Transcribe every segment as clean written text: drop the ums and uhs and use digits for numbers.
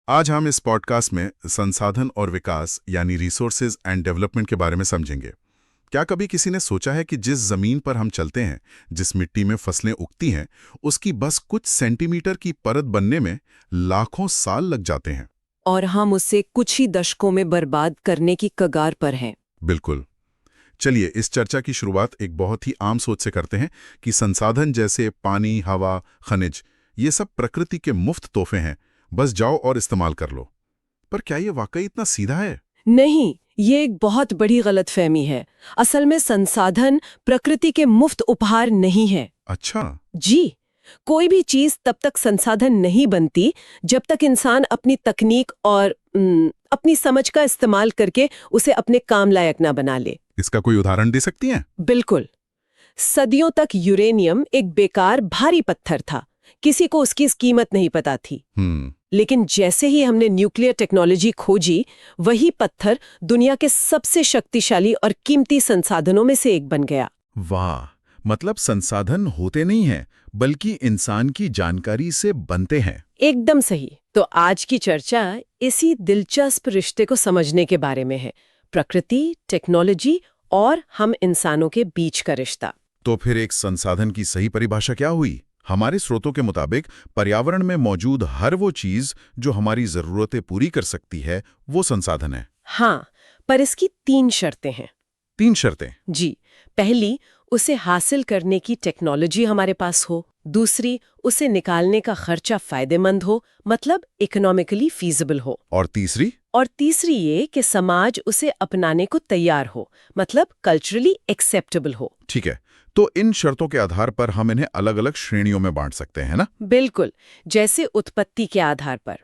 आज हम इस पॉडकास्ट में संसाधन और विकास यानी रिसोर्सेज एंड डेवलपमेंट के बारे में समझेंगे। क्या कभी किसी ने सोचा है कि जिस जमीन पर हम चलते हैं, जिस मिट्टी में फसलें उगती हैं, उसकी बस कुछ सेंटीमीटर की परत बनने में लाखों साल लग जाते हैं। और हम उसे कुछ ही दशकों में बर्बाद करने की कगार पर हैं। बिल्कुल। चलिए इस चर्चा की शुरुआत एक बहुत ही आम सोच से करते हैं कि संसाधन जैसे पानी, हवा, खनिज, ये सब प्रकृति के मुफ्त तोहफे हैं, बस जाओ और इस्तेमाल कर लो। पर क्या ये वाकई इतना सीधा है? नहीं, ये एक बहुत बड़ी गलतफहमी है। असल में संसाधन प्रकृति के मुफ्त उपहार नहीं है। अच्छा। जी, कोई भी चीज तब तक संसाधन नहीं बनती जब तक इंसान अपनी तकनीक और अपनी समझ का इस्तेमाल करके उसे अपने काम लायक ना बना ले। इसका कोई उदाहरण दे सकती हैं? बिल्कुल। सदियों तक यूरेनियम एक बेकार भारी पत्थर था। किसी को उसकी कीमत नहीं पता थी। लेकिन जैसे ही हमने न्यूक्लियर टेक्नोलॉजी खोजी, वही पत्थर दुनिया के सबसे शक्तिशाली और कीमती संसाधनों में से एक बन गया। वाह, मतलब संसाधन होते नहीं हैं, बल्कि इंसान की जानकारी से बनते हैं। एकदम सही। तो आज की चर्चा इसी दिलचस्प रिश्ते को समझने के बारे में है। प्रकृति, टेक्नोलॉजी और हम इंसानों के बीच का रिश्ता। तो फिर एक संसाधन की सही परिभाषा क्या हुई? हमारे स्रोतों के मुताबिक पर्यावरण में मौजूद हर वो चीज जो हमारी जरूरतें पूरी कर सकती है, वो संसाधन है। हाँ, पर इसकी 3 शर्तें हैं। 3 शर्तें? जी, पहली, उसे हासिल करने की टेक्नोलॉजी हमारे पास हो। दूसरी, उसे निकालने का खर्चा फायदेमंद हो, मतलब इकोनॉमिकली फीजिबल हो। और तीसरी? और तीसरी ये कि समाज उसे अपनाने को तैयार हो, मतलब कल्चरली एक्सेप्टेबल हो। ठीक है, तो इन शर्तों के आधार पर हम इन्हें अलग-अलग श्रेणियों में बांट सकते हैं ना? बिल्कुल। जैसे उत्पत्ति के आधार पर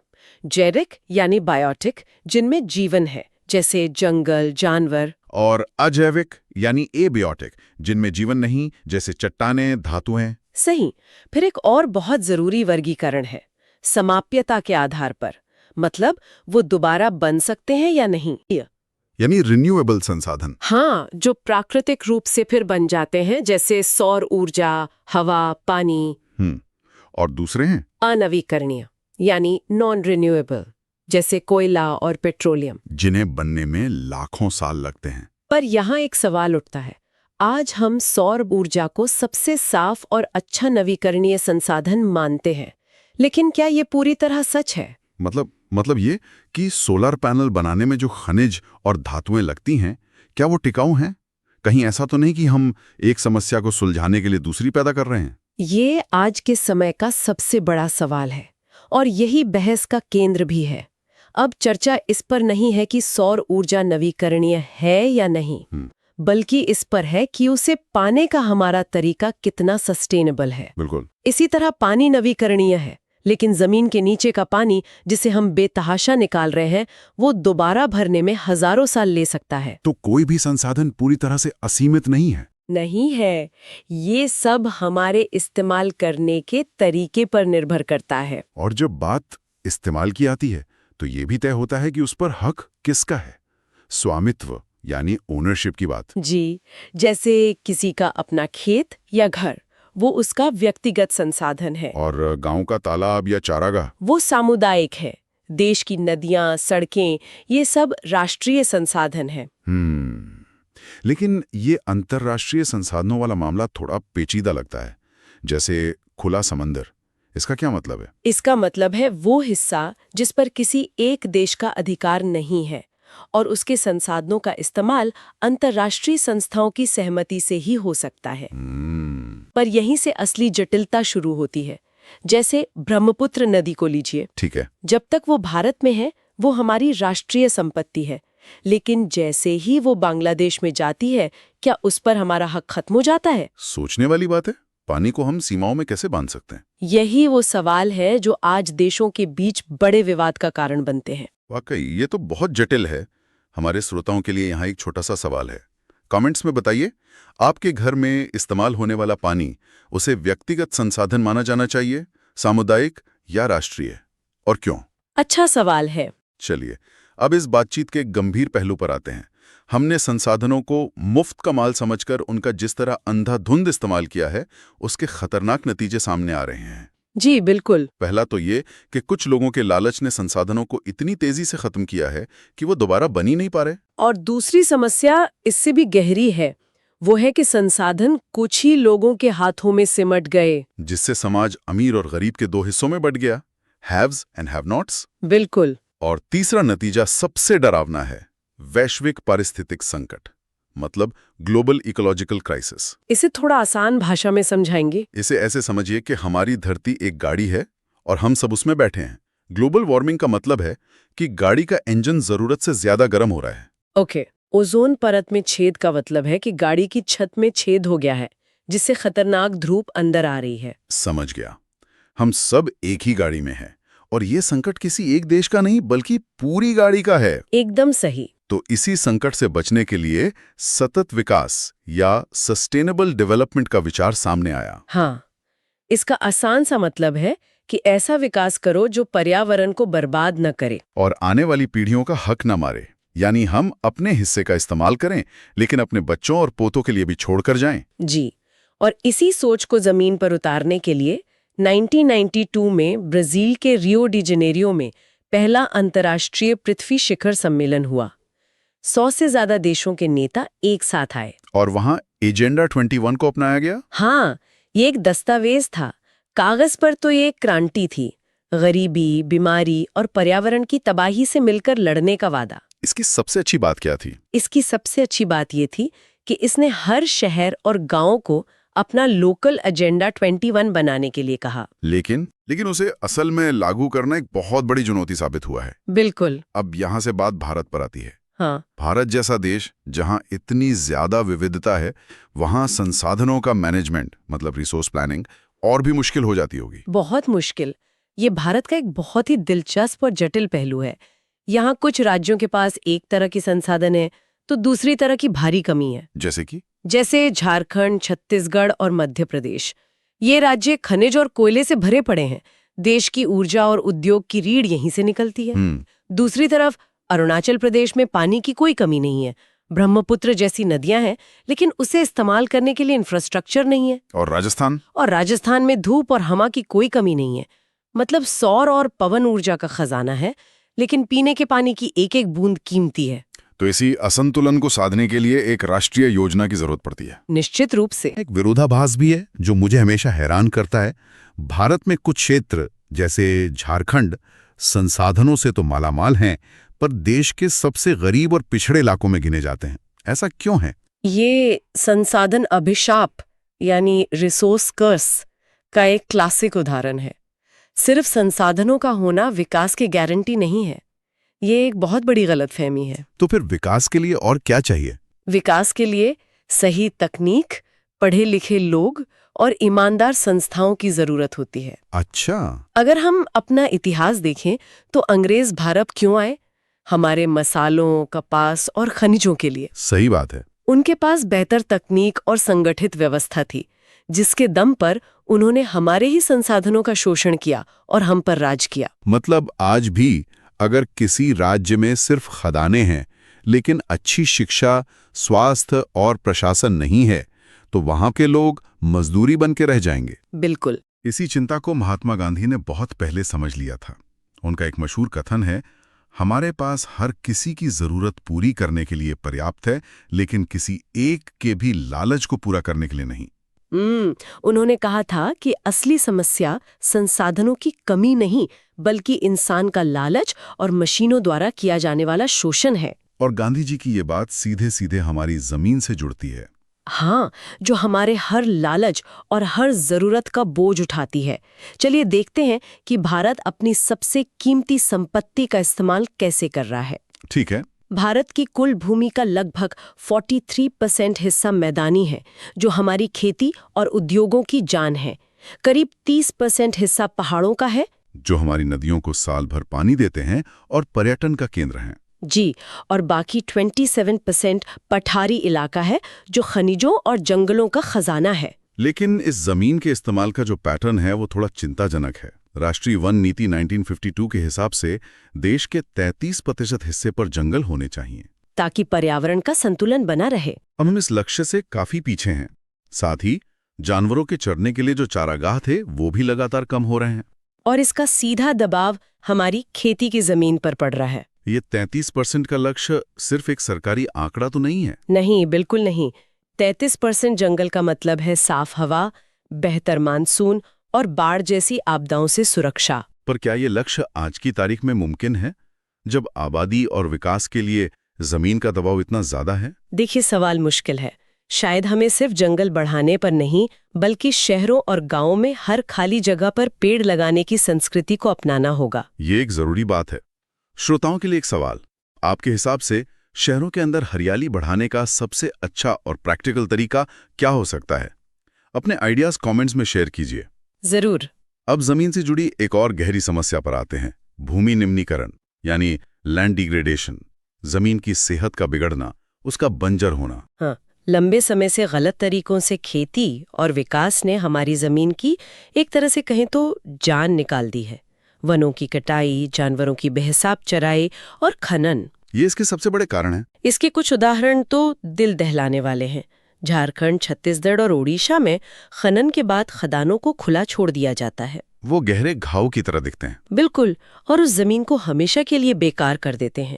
जैविक यानी बायोटिक, जिनमें जीवन है, जैसे जंगल, जानवर। और अजैविक यानी एबियोटिक, जिनमें जीवन नहीं, जैसे चट्टानें, धातुएं। सही। फिर एक और बहुत जरूरी वर्गीकरण है, समाप्यता के आधार पर, मतलब वो दोबारा बन सकते हैं या नहीं। यानी रिन्यूएबल संसाधन। हाँ, जो प्राकृतिक रूप से फिर बन जाते हैं, जैसे सौर ऊर्जा, हवा, पानी। और दूसरे हैं अनवीकरणीय यानी नॉन रिन्यूएबल, जैसे कोयला और पेट्रोलियम, जिन्हें बनने में लाखों साल लगते हैं। पर यहाँ एक सवाल उठता है। आज हम सौर ऊर्जा को सबसे साफ और अच्छा नवीकरणीय संसाधन मानते हैं, लेकिन क्या ये पूरी तरह सच है? मतलब ये कि सोलर पैनल बनाने में जो खनिज और धातुएं लगती हैं, क्या वो टिकाऊ हैं? कहीं ऐसा तो नहीं कि हम एक समस्या को सुलझाने के लिए दूसरी पैदा कर रहे हैं? ये आज के समय का सबसे बड़ा सवाल है और यही बहस का केंद्र भी है। अब चर्चा इस पर नहीं है कि सौर ऊर्जा नवीकरणीय है या नहीं, बल्कि इस पर है कि उसे पाने का हमारा तरीका कितना सस्टेनेबल है। बिल्कुल। इसी तरह पानी नवीकरणीय है, लेकिन जमीन के नीचे का पानी जिसे हम बेतहाशा निकाल रहे हैं, वो दोबारा भरने में हजारों साल ले सकता है। तो कोई भी संसाधन पूरी तरह से असीमित नहीं है? नहीं है। ये सब हमारे इस्तेमाल करने के तरीके पर निर्भर करता है। और जब बात इस्तेमाल की आती है, तो ये भी तय होता है कि उस पर हक किसका है। स्वामित्व यानी ओनरशिप की बात। जी, जैसे किसी का अपना खेत या घर, वो उसका व्यक्तिगत संसाधन है। और गांव का तालाब या चारागाह, वो सामुदायिक है। देश की नदियां, सड़कें, ये सब राष्ट्रीय संसाधन है। लेकिन ये अंतर्राष्ट्रीय संसाधनों वाला मामला थोड़ा पेचीदा लगता है। जैसे खुला समंदर, इसका क्या मतलब है? इसका मतलब है वो हिस्सा जिस पर किसी एक देश का अधिकार नहीं है और उसके संसाधनों का इस्तेमाल अंतर्राष्ट्रीय संस्थाओं की सहमति से ही हो सकता है। पर यहीं से असली जटिलता शुरू होती है। जैसे ब्रह्मपुत्र नदी को लीजिए। ठीक है। जब तक वो भारत में है, वो हमारी राष्ट्रीय संपत्ति है, लेकिन जैसे ही वो बांग्लादेश में जाती है, क्या उस पर हमारा हक खत्म हो जाता है? सोचने वाली बात है। पानी को हम सीमाओं में कैसे बांध सकते हैं? यही वो सवाल है जो आज देशों के बीच बड़े विवाद का कारण बनते हैं। वाकई ये तो बहुत जटिल है। हमारे श्रोताओं के लिए यहाँ एक छोटा सा सवाल है। कमेंट्स में बताइए, आपके घर में इस्तेमाल होने वाला पानी, उसे व्यक्तिगत संसाधन माना जाना चाहिए, सामुदायिक या राष्ट्रीय, और क्यों? अच्छा सवाल है। चलिए अब इस बातचीत के गंभीर पहलू पर आते हैं। हमने संसाधनों को मुफ्त का माल समझकर उनका जिस तरह अंधाधुंध इस्तेमाल किया है, उसके खतरनाक नतीजे सामने आ रहे हैं। जी बिल्कुल। पहला तो ये कि कुछ लोगों के लालच ने संसाधनों को इतनी तेजी से खत्म किया है कि वो दोबारा बन ही नहीं पा रहे। और दूसरी समस्या इससे भी गहरी है, वो है कि संसाधन कुछ ही लोगों के हाथों में सिमट गए। जिससे समाज अमीर और गरीब के दो हिस्सों में बंट गया, हैव्स एंड हैव नॉट्स। बिल्कुल। और तीसरा नतीजा सबसे डरावना है, वैश्विक पारिस्थितिक संकट, मतलब ग्लोबल इकोलॉजिकल क्राइसिस। इसे थोड़ा आसान भाषा में समझाएंगे? इसे ऐसे समझिए कि हमारी धरती एक गाड़ी है और हम सब उसमें बैठे हैं। ग्लोबल वार्मिंग का मतलब है कि गाड़ी का इंजन जरूरत से ज्यादा गर्म हो रहा है। ओके। ओजोन परत में छेद का मतलब है कि गाड़ी की छत में छेद हो गया है, जिससे खतरनाक धूप अंदर आ रही है। समझ गया। हम सब एक ही गाड़ी में हैं और ये संकट किसी एक देश का नहीं बल्कि पूरी गाड़ी का है। एकदम सही। तो इसी संकट से बचने के लिए सतत विकास या सस्टेनेबल डेवलपमेंट का विचार सामने आया। हाँ, इसका आसान सा मतलब है कि ऐसा विकास करो जो पर्यावरण को बर्बाद न करे और आने वाली पीढ़ियों का हक न मारे। यानी हम अपने हिस्से का इस्तेमाल करें लेकिन अपने बच्चों और पोतों के लिए भी छोड़कर जाएं। जी। और इसी सोच को जमीन पर उतारने के लिए 1992 में ब्राजील के रियो डी जेनेरियो में पहला अंतर्राष्ट्रीय पृथ्वी शिखर सम्मेलन हुआ। 100 से ज्यादा देशों के नेता एक साथ आए और वहां एजेंडा 21 को अपनाया गया। हाँ, ये एक दस्तावेज था। कागज पर तो ये एक क्रांति थी, गरीबी, बीमारी और पर्यावरण की तबाही से मिलकर लड़ने का वादा। इसकी सबसे अच्छी बात क्या थी? इसकी सबसे अच्छी बात ये थी कि इसने हर शहर और गांव को अपना लोकल एजेंडा 21 बनाने के लिए कहा। लेकिन उसे असल में लागू करना एक बहुत बड़ी चुनौती साबित हुआ है। बिल्कुल। अब यहाँ से बात भारत पर आती है। हाँ। भारत जैसा देश जहाँ इतनी ज्यादा विविधता है, वहाँ संसाधनों का मैनेजमेंट मतलब रिसोर्स प्लानिंग और भी मुश्किल हो जाती होगी। बहुत मुश्किल। ये भारत का एक बहुत ही दिलचस्प और जटिल पहलू है। यहाँ कुछ राज्यों के पास एक तरह की संसाधन है तो दूसरी तरह की भारी कमी है। जैसे झारखंड, छत्तीसगढ़ और मध्य प्रदेश। ये राज्य खनिज और कोयले से भरे पड़े हैं। देश की ऊर्जा और उद्योग की रीढ़ यहीं से निकलती है। दूसरी तरफ अरुणाचल प्रदेश में पानी की कोई कमी नहीं है। ब्रह्मपुत्र जैसी नदियां हैं, लेकिन उसे इस्तेमाल करने के लिए इंफ्रास्ट्रक्चर नहीं है। और राजस्थान में धूप और हवा की कोई कमी नहीं है। मतलब सौर और पवन ऊर्जा का खजाना है, लेकिन पीने के पानी की एक एक बूंद कीमती है। तो इसी असंतुलन को साधने के लिए एक राष्ट्रीय योजना की जरूरत पड़ती है। निश्चित रूप से। एक विरोधाभास भी है जो मुझे हमेशा हैरान करता है। भारत में कुछ क्षेत्र जैसे झारखंड संसाधनों से तो मालामाल हैं, पर देश के सबसे गरीब और पिछड़े इलाकों में गिने जाते हैं। ऐसा क्यों है? ये संसाधन अभिशाप यानी रिसोर्स कर्स का एक क्लासिक उदाहरण है। सिर्फ संसाधनों का होना विकास की गारंटी नहीं है। ये एक बहुत बड़ी गलतफहमी है। तो फिर विकास के लिए और क्या चाहिए? विकास के लिए सही तकनीक, पढ़े लिखे लोग और ईमानदार संस्थाओं की जरूरत होती है। अच्छा। अगर हम अपना इतिहास देखें तो अंग्रेज भारत क्यों आए? हमारे मसालों, कपास और खनिजों के लिए। सही बात है। उनके पास बेहतर तकनीक और संगठित व्यवस्था थी, जिसके दम पर उन्होंने हमारे ही संसाधनों का शोषण किया और हम पर राज किया। मतलब आज भी अगर किसी राज्य में सिर्फ खदानें हैं लेकिन अच्छी शिक्षा, स्वास्थ्य और प्रशासन नहीं है, तो वहां के लोग मजदूरी बन के रह जाएंगे। बिल्कुल। इसी चिंता को महात्मा गांधी ने बहुत पहले समझ लिया था। उनका एक मशहूर कथन है, हमारे पास हर किसी की जरूरत पूरी करने के लिए पर्याप्त है, लेकिन किसी एक के भी लालच को पूरा करने के लिए नहीं। उन्होंने कहा था कि असली समस्या संसाधनों की कमी नहीं, बल्कि इंसान का लालच और मशीनों द्वारा किया जाने वाला शोषण है। और गांधी जी की ये बात सीधे सीधे हमारी जमीन से जुड़ती है। हाँ, जो हमारे हर लालच और हर जरूरत का बोझ उठाती है। चलिए देखते हैं कि भारत अपनी सबसे कीमती संपत्ति का इस्तेमाल कैसे कर रहा है। ठीक है। भारत की कुल भूमि का लगभग 43% हिस्सा मैदानी है, जो हमारी खेती और उद्योगों की जान है। करीब 30% हिस्सा पहाड़ों का है, जो हमारी नदियों को साल भर पानी देते हैं और पर्यटन का केंद्र हैं। जी, और बाकी 27% पठारी इलाका है, जो खनिजों और जंगलों का खजाना है। लेकिन इस जमीन के इस्तेमाल का जो पैटर्न है वो थोड़ा चिंताजनक है। राष्ट्रीय वन नीति 1952 के हिसाब से देश के 33% हिस्से पर जंगल होने चाहिए, ताकि पर्यावरण का संतुलन बना रहे। अब हम इस लक्ष्य से काफी पीछे हैं। साथ ही जानवरों के चरने के लिए जो चारागाह थे वो भी लगातार कम हो रहे हैं। और इसका सीधा दबाव हमारी खेती की जमीन पर पड़ रहा है। ये 33% का लक्ष्य सिर्फ एक सरकारी आंकड़ा तो नहीं है। नहीं, बिल्कुल नहीं। 33% जंगल का मतलब है साफ हवा, बेहतर मानसून और बाढ़ जैसी आपदाओं से सुरक्षा। पर क्या ये लक्ष्य आज की तारीख में मुमकिन है, जब आबादी और विकास के लिए जमीन का दबाव इतना ज्यादा है? देखिए, सवाल मुश्किल है। शायद हमें सिर्फ जंगल बढ़ाने पर नहीं, बल्कि शहरों और गांवों में हर खाली जगह पर पेड़ लगाने की संस्कृति को अपनाना होगा। ये एक जरूरी बात है। श्रोताओं के लिए एक सवाल, आपके हिसाब से शहरों के अंदर हरियाली बढ़ाने का सबसे अच्छा और प्रैक्टिकल तरीका क्या हो सकता है? अपने आइडियाज कमेंट्स में शेयर कीजिए। जरूर। अब जमीन से जुड़ी एक और गहरी समस्या पर आते हैं, भूमि निम्नीकरण यानी लैंड डिग्रेडेशन। जमीन की सेहत का बिगड़ना, उसका बंजर होना। हाँ, लंबे समय से गलत तरीकों से खेती और विकास ने हमारी जमीन की एक तरह से कहें तो जान निकाल दी है। वनों की कटाई, जानवरों की बेहिसाब चराई और खनन, ये इसके सबसे बड़े कारण हैं। इसके कुछ उदाहरण तो दिल दहलाने वाले हैं। झारखंड, छत्तीसगढ़ और ओडिशा में खनन के बाद खदानों को खुला छोड़ दिया जाता है। वो गहरे घाव की तरह दिखते हैं। बिल्कुल, और उस जमीन को हमेशा के लिए बेकार कर देते हैं।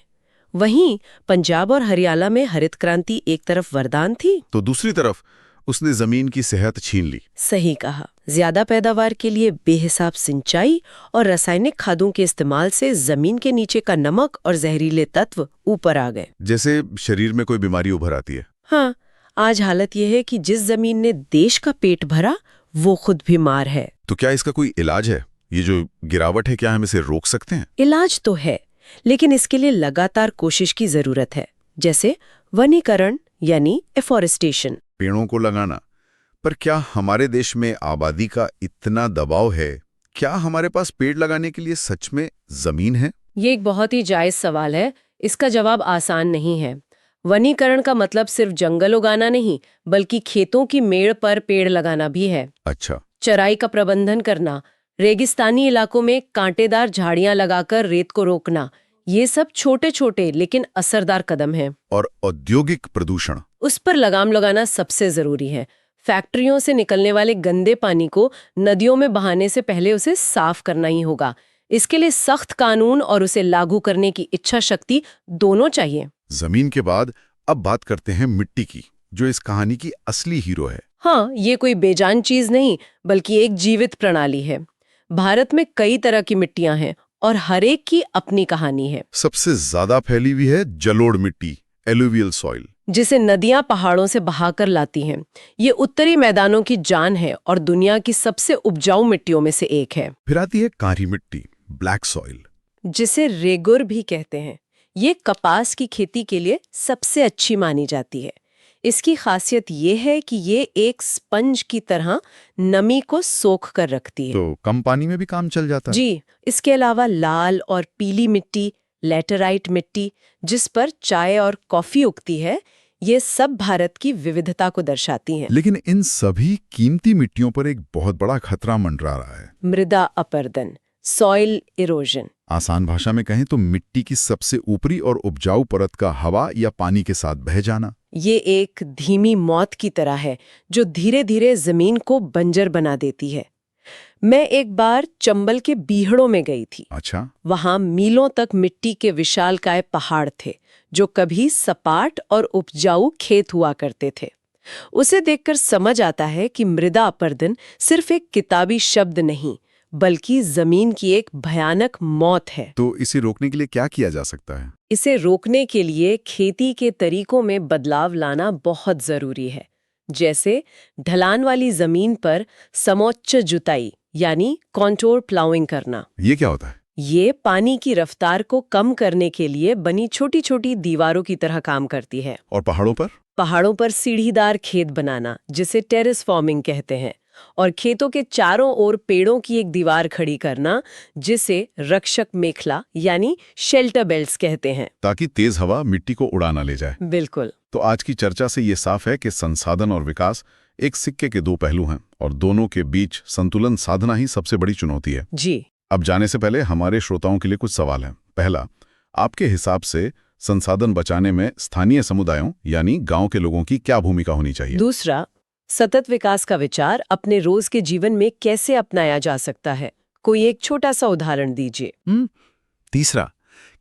वहीं पंजाब और हरियाणा में हरित क्रांति एक तरफ वरदान थी, तो दूसरी तरफ उसने जमीन की सेहत छीन ली। सही कहा। ज्यादा पैदावार के लिए बेहिसाब सिंचाई और रासायनिक खादों के इस्तेमाल से जमीन के नीचे का नमक और जहरीले तत्व ऊपर आ गए। जैसे शरीर में कोई बीमारी उभर आती है। हाँ, आज हालत यह है कि जिस जमीन ने देश का पेट भरा, वो खुद बीमार है। तो क्या इसका कोई इलाज है? ये जो गिरावट है, क्या हम इसे रोक सकते हैं? इलाज तो है, लेकिन इसके लिए लगातार कोशिश की जरूरत है। जैसे वनीकरण यानी एफॉरेस्टेशन, पेड़ों को लगाना। पर क्या हमारे देश में आबादी का इतना दबाव है? क्या हमारे पास पेड़ लगाने के लिए सच में जमीन है? ये एक बहुत ही जायज सवाल है। इसका जवाब आसान नहीं है। वनीकरण का मतलब सिर्फ जंगल उगाना नहीं, बल्कि खेतों की मेड़ पर पेड़ लगाना भी है। अच्छा। चराई का प्रबंधन करना, रेगिस्तानी इलाकों में कांटेदार झाड़ियां लगाकर रेत को रोकना, ये सब छोटे छोटे लेकिन असरदार कदम हैं। और औद्योगिक प्रदूषण, उस पर लगाम लगाना सबसे जरूरी है। फैक्ट्रियों से निकलने वाले गंदे पानी को नदियों में बहाने से पहले उसे साफ करना ही होगा। इसके लिए सख्त कानून और उसे लागू करने की इच्छा शक्ति दोनों चाहिए। जमीन के बाद अब बात करते हैं मिट्टी की, जो इस कहानी की असली हीरो है। हाँ, ये कोई बेजान चीज नहीं, बल्कि एक जीवित प्रणाली है। भारत में कई तरह की मिट्टियां हैं और हर एक की अपनी कहानी है। सबसे ज्यादा फैली हुई है जलोढ़ मिट्टी, एलुवियल सॉइल, जिसे नदियां पहाड़ों से बहाकर लाती हैं। ये उत्तरी मैदानों की जान है और दुनिया की सबसे उपजाऊ मिट्टियों में से एक है। फिर आती है काली मिट्टी, ब्लैक सॉइल, जिसे रेगुर भी कहते हैं। ये कपास की खेती के लिए सबसे अच्छी मानी जाती है। इसकी खासियत ये है कि ये एक स्पंज की तरह नमी को सोख कर रखती है। तो कम पानी में भी काम चल जाता है। जी, इसके अलावा लाल और पीली मिट्टी, लैटेराइट मिट्टी, जिस पर चाय और कॉफी उगती है, ये सब भारत की विविधता को दर्शाती हैं। लेकिन इन सभी कीमती मिट्टियों पर एक बहुत बड़ा खतरा मंडरा रहा है, मृदा अपरदन, सॉइल इरोजन। आसान भाषा में कहें तो मिट्टी की सबसे ऊपरी और उपजाऊ परत का हवा या पानी के साथ बह जाना। ये एक धीमी मौत की तरह है जो धीरे धीरे जमीन को बंजर बना देती है। मैं एक बार चंबल के बीहड़ों में गई थी। अच्छा। वहां मीलों तक मिट्टी के विशालकाय पहाड़ थे, जो कभी सपाट और उपजाऊ खेत हुआ करते थे। उसे देखकर समझ आता है कि मृदा अपरदन सिर्फ एक किताबी शब्द नहीं, बल्कि जमीन की एक भयानक मौत है। तो इसे रोकने के लिए क्या किया जा सकता है? इसे रोकने के लिए खेती के तरीकों में बदलाव लाना बहुत जरूरी है। जैसे ढलान वाली जमीन पर समोच्च जुताई यानी कॉन्टोर प्लाउइंग करना। ये क्या होता है? ये पानी की रफ्तार को कम करने के लिए बनी छोटी छोटी दीवारों की तरह काम करती है। और पहाड़ों पर? पहाड़ों पर सीढ़ीदार खेत बनाना, जिसे टेरेस फार्मिंग कहते हैं, और खेतों के चारों ओर पेड़ों की एक दीवार खड़ी करना, जिसे रक्षक मेखला यानी शेल्टर बेल्ट्स कहते हैं, ताकि तेज हवा मिट्टी को उड़ा ना ले जाए। बिल्कुल। तो आज की चर्चा से ये साफ है कि संसाधन और विकास एक सिक्के के दो पहलू हैं, और दोनों के बीच संतुलन साधना ही सबसे बड़ी चुनौती है। जी। अब जाने से पहले हमारे श्रोताओं के लिए कुछ सवाल हैं। पहला, आपके हिसाब से संसाधन बचाने में स्थानीय समुदायों यानी गांव के लोगों की क्या भूमिका होनी चाहिए? दूसरा, सतत विकास का विचार अपने रोज के जीवन में कैसे अपनाया जा सकता है? कोई एक छोटा सा उदाहरण दीजिए। तीसरा,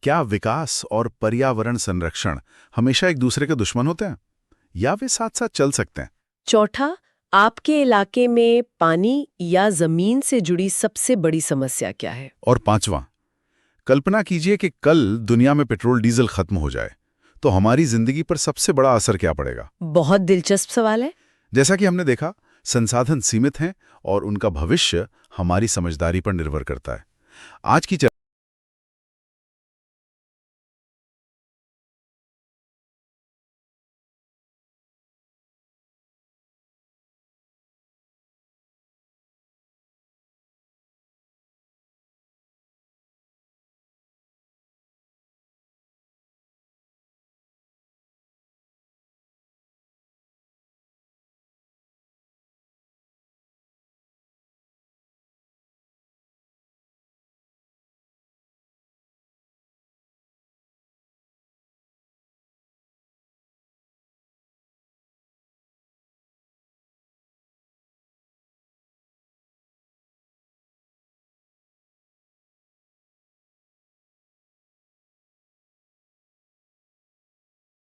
क्या विकास और पर्यावरण संरक्षण हमेशा एक दूसरे के दुश्मन होते हैं या वे साथ साथ चल सकते हैं? चौथा, आपके इलाके में पानी या जमीन से जुड़ी सबसे बड़ी समस्या क्या है? और पांचवा, कल्पना कीजिए कि कल दुनिया में पेट्रोल डीजल खत्म हो जाए तो हमारी जिंदगी पर सबसे बड़ा असर क्या पड़ेगा? बहुत दिलचस्प सवाल है। जैसा कि हमने देखा, संसाधन सीमित हैं और उनका भविष्य हमारी समझदारी पर निर्भर करता है। आज की